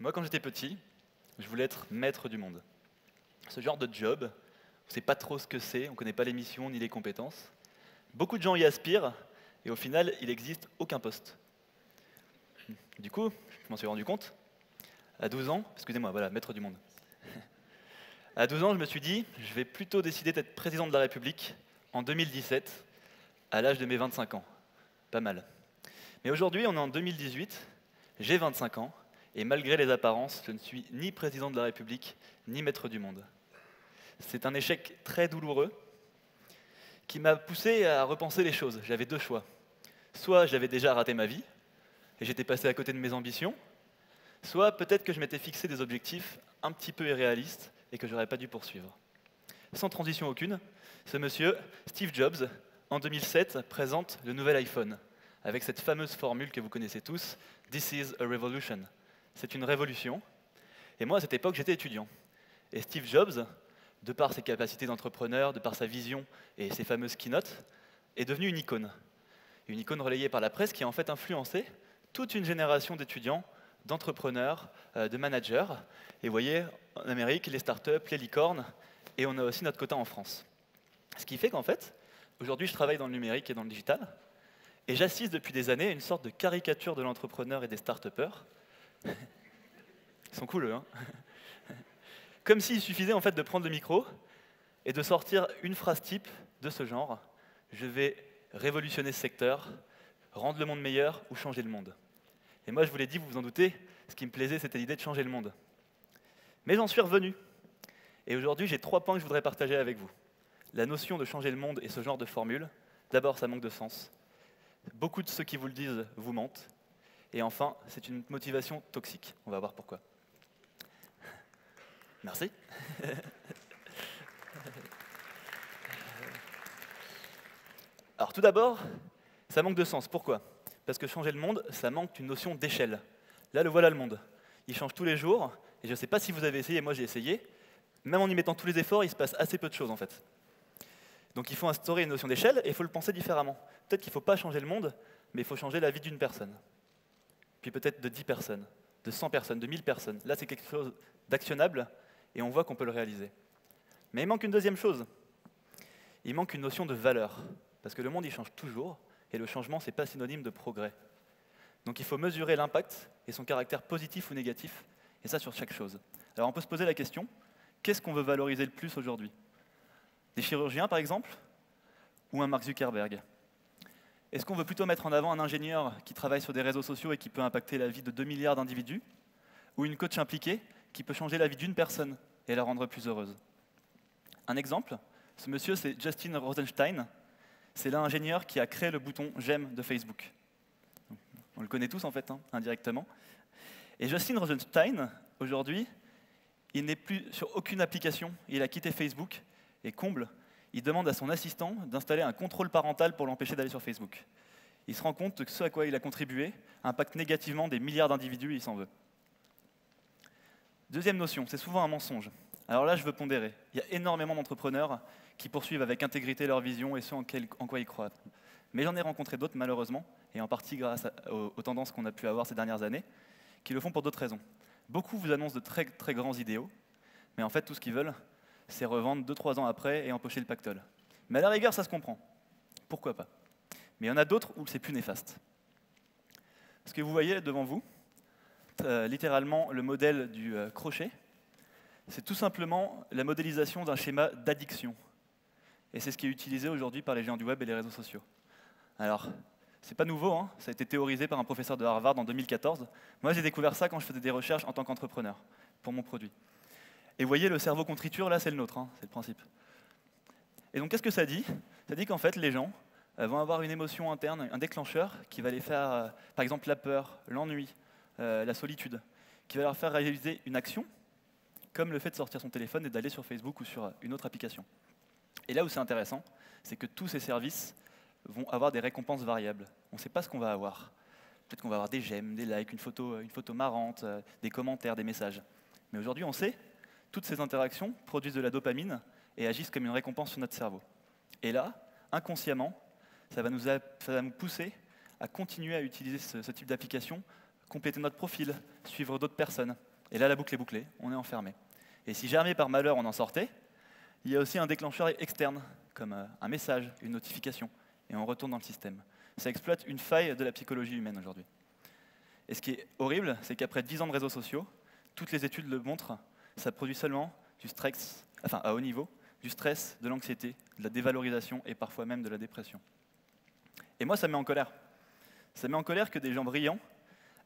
Moi, quand j'étais petit, je voulais être maître du monde. Ce genre de job, on ne sait pas trop ce que c'est, on ne connaît pas les missions ni les compétences. Beaucoup de gens y aspirent, et au final, il n'existe aucun poste. Du coup, je m'en suis rendu compte, à 12 ans, excusez-moi, voilà, maître du monde. À 12 ans, je me suis dit, je vais plutôt décider d'être président de la République en 2017, à l'âge de mes 25 ans. Pas mal. Mais aujourd'hui, on est en 2018, j'ai 25 ans, et malgré les apparences, je ne suis ni président de la République, ni maître du monde. C'est un échec très douloureux qui m'a poussé à repenser les choses. J'avais deux choix. Soit j'avais déjà raté ma vie, et j'étais passé à côté de mes ambitions, soit peut-être que je m'étais fixé des objectifs un petit peu irréalistes et que je n'aurais pas dû poursuivre. Sans transition aucune, ce monsieur, Steve Jobs, en 2007, présente le nouvel iPhone, avec cette fameuse formule que vous connaissez tous, « This is a revolution ». C'est une révolution. Et moi, à cette époque, j'étais étudiant. Et Steve Jobs, de par ses capacités d'entrepreneur, de par sa vision et ses fameuses keynotes, est devenu une icône. Une icône relayée par la presse qui a en fait influencé toute une génération d'étudiants, d'entrepreneurs, de managers. Et vous voyez, en Amérique, les startups, les licornes, et on a aussi notre quota en France. Ce qui fait qu'en fait, aujourd'hui, je travaille dans le numérique et dans le digital, et j'assiste depuis des années à une sorte de caricature de l'entrepreneur et des start-upers. Ils sont cool, eux, hein. Comme s'il suffisait en fait de prendre le micro et de sortir une phrase type de ce genre. Je vais révolutionner ce secteur, rendre le monde meilleur ou changer le monde. Et moi, je vous l'ai dit, vous vous en doutez, ce qui me plaisait, c'était l'idée de changer le monde. Mais j'en suis revenu. Et aujourd'hui, j'ai 3 points que je voudrais partager avec vous. La notion de changer le monde et ce genre de formule, d'abord, ça manque de sens. Beaucoup de ceux qui vous le disent vous mentent. Et enfin, c'est une motivation toxique. On va voir pourquoi. Merci. Alors tout d'abord, ça manque de sens. Pourquoi? Parce que changer le monde, ça manque d'une notion d'échelle. Là, le voilà le monde. Il change tous les jours, et je ne sais pas si vous avez essayé, moi j'ai essayé. Même en y mettant tous les efforts, il se passe assez peu de choses en fait. Donc il faut instaurer une notion d'échelle, et il faut le penser différemment. Peut-être qu'il ne faut pas changer le monde, mais il faut changer la vie d'une personne. Puis peut-être de 10 personnes, de 100 personnes, de 1000 personnes. Là, c'est quelque chose d'actionnable, et on voit qu'on peut le réaliser. Mais il manque une deuxième chose. Il manque une notion de valeur. Parce que le monde, il change toujours, et le changement, ce n'est pas synonyme de progrès. Donc il faut mesurer l'impact et son caractère positif ou négatif, et ça sur chaque chose. Alors on peut se poser la question, qu'est-ce qu'on veut valoriser le plus aujourd'hui? Des chirurgiens, par exemple, ou un Mark Zuckerberg? Est-ce qu'on veut plutôt mettre en avant un ingénieur qui travaille sur des réseaux sociaux et qui peut impacter la vie de 2 milliards d'individus, ou une coach impliquée qui peut changer la vie d'une personne et la rendre plus heureuse? Un exemple, ce monsieur, c'est Justin Rosenstein. C'est l'ingénieur qui a créé le bouton « J'aime » de Facebook. On le connaît tous, en fait, hein, indirectement. Et Justin Rosenstein, aujourd'hui, il n'est plus sur aucune application. Il a quitté Facebook. Et comble, il demande à son assistant d'installer un contrôle parental pour l'empêcher d'aller sur Facebook. Il se rend compte que ce à quoi il a contribué impacte négativement des milliards d'individus et il s'en veut. Deuxième notion, c'est souvent un mensonge. Alors là, je veux pondérer. Il y a énormément d'entrepreneurs qui poursuivent avec intégrité leur vision et ce en quoi ils croient. Mais j'en ai rencontré d'autres, malheureusement, et en partie grâce aux tendances qu'on a pu avoir ces dernières années, qui le font pour d'autres raisons. Beaucoup vous annoncent de très, très grands idéaux, mais en fait, tout ce qu'ils veulent, c'est revendre 2-3 ans après et empocher le pactole. Mais à la rigueur, ça se comprend. Pourquoi pas? Mais il y en a d'autres où c'est plus néfaste. Ce que vous voyez devant vous, littéralement le modèle du crochet, c'est tout simplement la modélisation d'un schéma d'addiction. Et c'est ce qui est utilisé aujourd'hui par les géants du web et les réseaux sociaux. Alors, c'est pas nouveau, hein, ça a été théorisé par un professeur de Harvard en 2014. Moi, j'ai découvert ça quand je faisais des recherches en tant qu'entrepreneur, pour mon produit. Et vous voyez, le cerveau qu'on triture, là, c'est le nôtre, hein, c'est le principe. Et donc, qu'est-ce que ça dit? Ça dit qu'en fait, les gens vont avoir une émotion interne, un déclencheur, qui va les faire, par exemple, la peur, l'ennui, la solitude, qui va leur faire réaliser une action, comme le fait de sortir son téléphone et d'aller sur Facebook ou sur une autre application. Et là où c'est intéressant, c'est que tous ces services vont avoir des récompenses variables. On ne sait pas ce qu'on va avoir. Peut-être qu'on va avoir des j'aime, des likes, une photo marrante, des commentaires, des messages. Mais aujourd'hui, on sait, toutes ces interactions produisent de la dopamine et agissent comme une récompense sur notre cerveau. Et là, inconsciemment, ça va nous pousser à continuer à utiliser ce type d'application compléter notre profil, suivre d'autres personnes. Et là, la boucle est bouclée, on est enfermé. Et si jamais par malheur on en sortait, il y a aussi un déclencheur externe, comme un message, une notification, et on retourne dans le système. Ça exploite une faille de la psychologie humaine aujourd'hui. Et ce qui est horrible, c'est qu'après 10 ans de réseaux sociaux, toutes les études le montrent, ça produit seulement du stress, enfin à haut niveau, du stress, de l'anxiété, de la dévalorisation et parfois même de la dépression. Et moi, ça me met en colère. Ça me met en colère que des gens brillants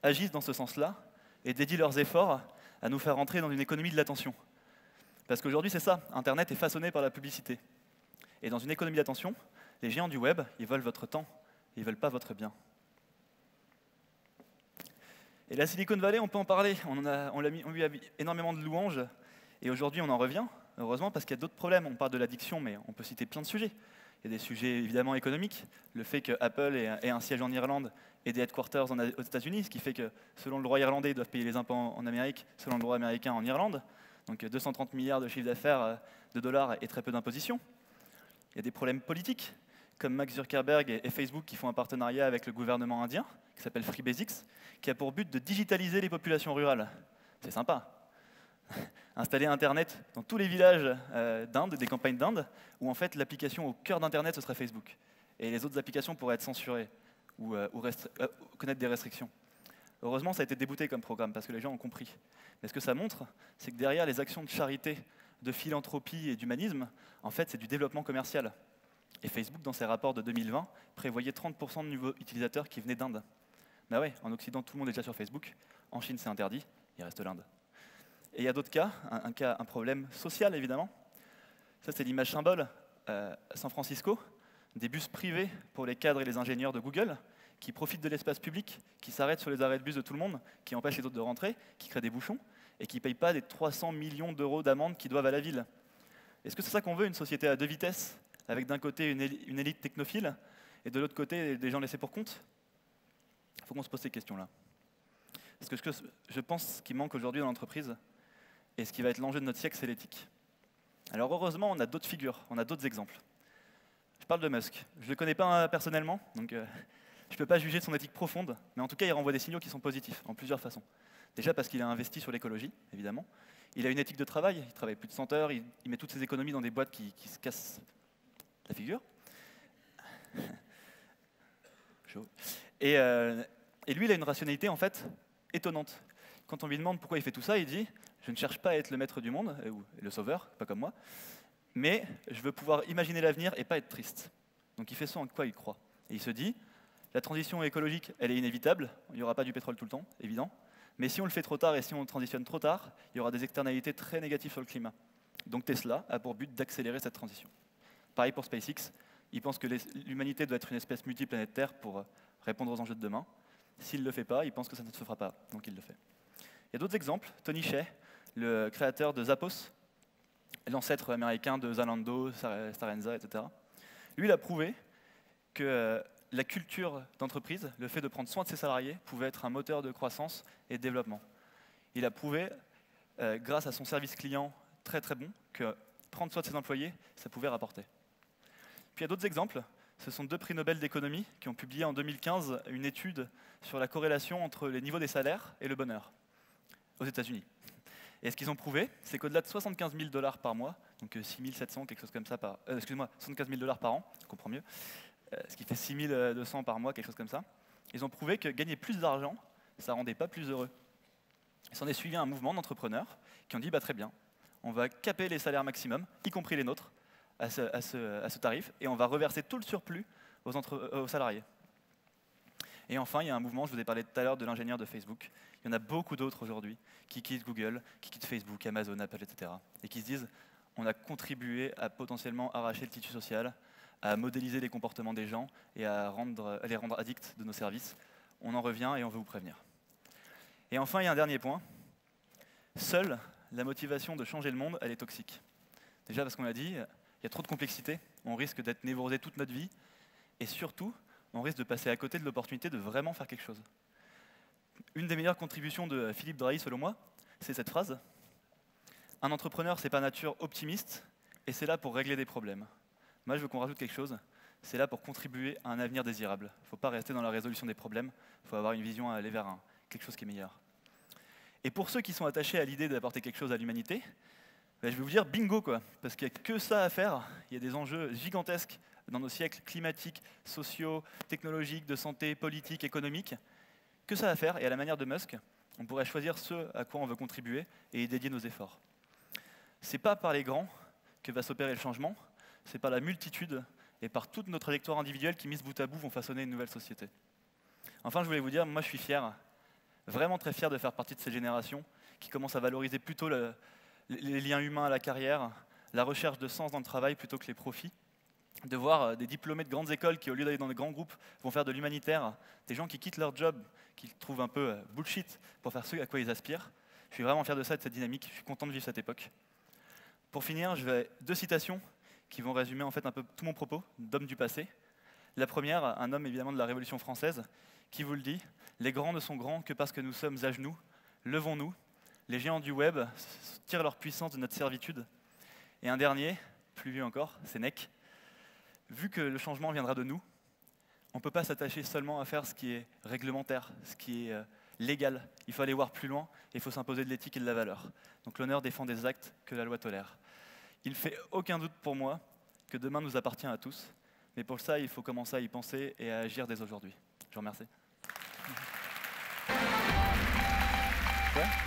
agissent dans ce sens-là et dédient leurs efforts à nous faire entrer dans une économie de l'attention. Parce qu'aujourd'hui, c'est ça, Internet est façonné par la publicité. Et dans une économie d'attention, les géants du web, ils veulent votre temps, ils ne veulent pas votre bien. Et la Silicon Valley, on peut en parler, on lui a mis énormément de louanges, et aujourd'hui on en revient, heureusement, parce qu'il y a d'autres problèmes. On parle de l'addiction, mais on peut citer plein de sujets. Il y a des sujets évidemment économiques, le fait que Apple ait un siège en Irlande et des headquarters aux États-Unis, ce qui fait que selon le droit irlandais, ils doivent payer les impôts en Amérique, selon le droit américain en Irlande. Donc 230 milliards de chiffre d'affaires de dollars et très peu d'imposition. Il y a des problèmes politiques, comme Mark Zuckerberg et Facebook qui font un partenariat avec le gouvernement indien, qui s'appelle Free Basics, qui a pour but de digitaliser les populations rurales. C'est sympa. Installer Internet dans tous les villages d'Inde, des campagnes d'Inde, où en fait l'application au cœur d'Internet, ce serait Facebook. Et les autres applications pourraient être censurées ou connaître des restrictions. Heureusement, ça a été débouté comme programme, parce que les gens ont compris. Mais ce que ça montre, c'est que derrière les actions de charité, de philanthropie et d'humanisme, en fait, c'est du développement commercial. Et Facebook, dans ses rapports de 2020, prévoyait 30% de nouveaux utilisateurs qui venaient d'Inde. Ben ouais, en Occident, tout le monde est déjà sur Facebook. En Chine, c'est interdit. Il reste l'Inde. Et il y a d'autres cas, un problème social, évidemment. Ça, c'est l'image symbole à San Francisco, des bus privés pour les cadres et les ingénieurs de Google, qui profitent de l'espace public, qui s'arrêtent sur les arrêts de bus de tout le monde, qui empêchent les autres de rentrer, qui créent des bouchons, et qui ne payent pas des 300 millions d'euros d'amende qu'ils doivent à la ville. Est-ce que c'est ça qu'on veut, une société à deux vitesses, avec d'un côté une élite technophile, et de l'autre côté des gens laissés pour compte? Il faut qu'on se pose ces questions-là. Parce que je pense qu'il manque aujourd'hui dans l'entreprise, et ce qui va être l'enjeu de notre siècle, c'est l'éthique. Alors heureusement, on a d'autres figures, on a d'autres exemples. Je parle de Musk. Je ne le connais pas personnellement, donc je ne peux pas juger de son éthique profonde, mais en tout cas, il renvoie des signaux qui sont positifs, en plusieurs façons. Déjà parce qu'il a investi sur l'écologie, évidemment. Il a une éthique de travail, il travaille plus de 100 heures, il met toutes ses économies dans des boîtes qui se cassent la figure. Chaud. Et lui, il a une rationalité, en fait, étonnante. Quand on lui demande pourquoi il fait tout ça, il dit « Je ne cherche pas à être le maître du monde, ou le sauveur, pas comme moi, mais je veux pouvoir imaginer l'avenir et pas être triste. » Donc il fait ce en quoi il croit. Et il se dit « La transition écologique, elle est inévitable, il n'y aura pas du pétrole tout le temps, évident, mais si on le fait trop tard et si on transitionne trop tard, il y aura des externalités très négatives sur le climat. » Donc Tesla a pour but d'accélérer cette transition. Pareil pour SpaceX, il pense que l'humanité doit être une espèce multiplanétaire pour répondre aux enjeux de demain. S'il ne le fait pas, il pense que ça ne se fera pas, donc il le fait. Il y a d'autres exemples. Tony Hsieh, le créateur de Zappos, l'ancêtre américain de Zalando, Starenza, etc. Lui, il a prouvé que la culture d'entreprise, le fait de prendre soin de ses salariés, pouvait être un moteur de croissance et de développement. Il a prouvé, grâce à son service client très très bon, que prendre soin de ses employés, ça pouvait rapporter. Puis il y a d'autres exemples. Ce sont 2 prix Nobel d'économie qui ont publié en 2015 une étude sur la corrélation entre les niveaux des salaires et le bonheur aux États-Unis. Et ce qu'ils ont prouvé, c'est qu'au-delà de 75 000 $ par mois, donc 6 700, quelque chose comme ça par... 75 000 $ par an, je comprends mieux, ce qui fait 6 200 par mois, quelque chose comme ça, ils ont prouvé que gagner plus d'argent, ça ne rendait pas plus heureux. Il s'en est suivi un mouvement d'entrepreneurs qui ont dit très bien, on va caper les salaires maximum, y compris les nôtres, à ce tarif, et on va reverser tout le surplus aux salariés. Et enfin, il y a un mouvement, je vous ai parlé tout à l'heure de l'ingénieur de Facebook, il y en a beaucoup d'autres aujourd'hui, qui quittent Google, qui quittent Facebook, Amazon, Apple, etc. Et qui se disent, on a contribué à potentiellement arracher le tissu social, à modéliser les comportements des gens et à les rendre addicts de nos services. On en revient et on veut vous prévenir. Et enfin, il y a un dernier point. Seule la motivation de changer le monde, elle est toxique. Déjà parce qu'on l'a dit, il y a trop de complexité, on risque d'être névrosé toute notre vie, et surtout, on risque de passer à côté de l'opportunité de vraiment faire quelque chose. Une des meilleures contributions de Philippe Drahi, selon moi, c'est cette phrase. Un entrepreneur, c'est par nature optimiste, et c'est là pour régler des problèmes. Moi, je veux qu'on rajoute quelque chose, c'est là pour contribuer à un avenir désirable. Il ne faut pas rester dans la résolution des problèmes, il faut avoir une vision à aller vers un quelque chose qui est meilleur. Et pour ceux qui sont attachés à l'idée d'apporter quelque chose à l'humanité, je vais vous dire bingo, quoi, parce qu'il n'y a que ça à faire. Il y a des enjeux gigantesques dans nos siècles climatiques, sociaux, technologiques, de santé, politiques, économiques. Que ça à faire, et à la manière de Musk, on pourrait choisir ce à quoi on veut contribuer et y dédier nos efforts. C'est pas par les grands que va s'opérer le changement, c'est par la multitude et par toute notre trajectoire individuelle qui, mise bout à bout, vont façonner une nouvelle société. Enfin, je voulais vous dire, moi je suis fier, vraiment très fier de faire partie de cette génération qui commence à valoriser plutôt les liens humains à la carrière, la recherche de sens dans le travail plutôt que les profits, de voir des diplômés de grandes écoles qui, au lieu d'aller dans des grands groupes, vont faire de l'humanitaire, des gens qui quittent leur job, qu'ils trouvent un peu bullshit pour faire ce à quoi ils aspirent. Je suis vraiment fier de ça, de cette dynamique, je suis content de vivre cette époque. Pour finir, je vais 2 citations qui vont résumer en fait un peu tout mon propos d'homme du passé. La première, un homme évidemment de la Révolution française, qui vous le dit, « Les grands ne sont grands que parce que nous sommes à genoux, levons-nous, les géants du web tirent leur puissance de notre servitude. » Et un dernier, plus vieux encore, Sénèque, « Vu que le changement viendra de nous, on ne peut pas s'attacher seulement à faire ce qui est réglementaire, ce qui est légal. Il faut aller voir plus loin et il faut s'imposer de l'éthique et de la valeur. Donc l'honneur défend des actes que la loi tolère. » Il ne fait aucun doute pour moi que demain nous appartient à tous. Mais pour ça, il faut commencer à y penser et à agir dès aujourd'hui. Je vous remercie. Ouais.